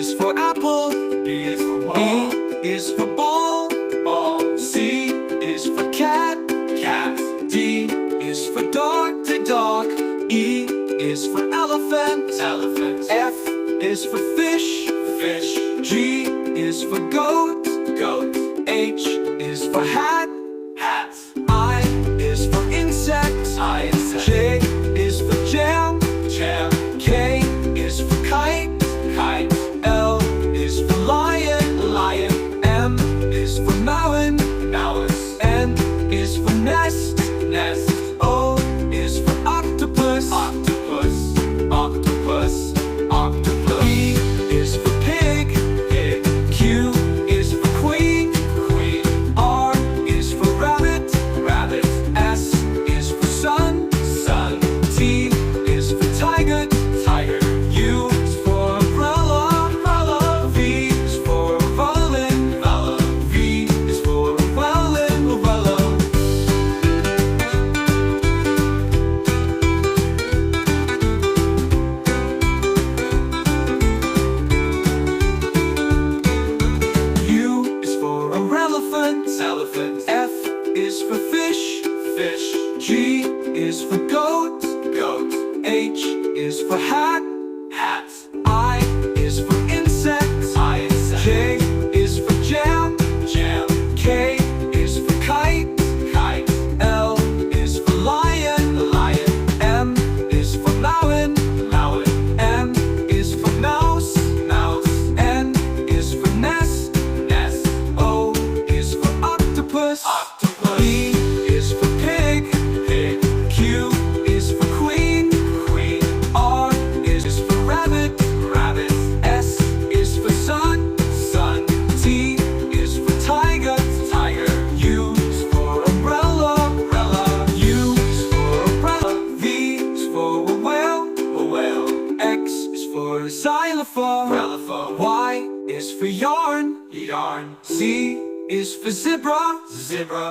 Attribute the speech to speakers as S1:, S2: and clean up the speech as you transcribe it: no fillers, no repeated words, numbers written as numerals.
S1: is for apple.
S2: B is for ball.
S1: E is for ball.
S2: Ball.
S1: C is for cat.
S2: Cat.
S1: D is for dog. Dog. E is for elephant.
S2: Elephant.
S1: F is for fish.
S2: Fish.
S1: G is for goat.
S2: Goat.
S1: H is for hat.
S2: Hat.
S1: I is for insect.
S2: I insect.
S1: J is for jam.
S2: Jam.
S1: K is for kite.
S2: Kite.
S1: L is for lion.
S2: Lion.
S1: M is for melon.
S2: Mouse.
S1: N is for nest.
S2: Nest.
S1: O is for octopus.
S2: Octopus. Octopus. Octopus.
S1: P is for pig.
S2: Pig.
S1: Q is for queen.
S2: Queen.
S1: R is for rabbit.
S2: Rabbit.
S1: S is for sun.
S2: Sun.
S1: T is for tiger.
S2: Tiger.
S1: U is for umbrella.
S2: Umbrella.
S1: V is for violin.
S2: Umbrella.
S1: V is for violin. Umbrella. U is for elephant.
S2: Elephant.
S1: F is for fish.
S2: Fish.
S1: G is for goat.
S2: Goat.
S1: H is for hat.
S2: Hat.
S1: I is for insect.
S2: I insect.
S1: J is for jam.
S2: Jam.
S1: K is for kite.
S2: Kite.
S1: L is for lion.
S2: Lion.
S1: M is for melon.
S2: Melon.
S1: N is for mouse.
S2: Mouse.
S1: N is for nest.
S2: Nest.
S1: O is for octopus.
S2: Octopus.
S1: P is for pig.
S2: Pig.
S1: Q is for queen.
S2: Queen.
S1: R is for rabbit.
S2: Rabbit.
S1: S is for sun.
S2: Sun.
S1: T is for tiger.
S2: Tiger.
S1: U is for umbrella.
S2: Umbrella.
S1: U is for umbrella. V is for a whale.
S2: A whale.
S1: X is for xylophone.
S2: Telephone.
S1: Y is for yarn.
S2: Yarn.
S1: Z is for zebra.
S2: Zebra.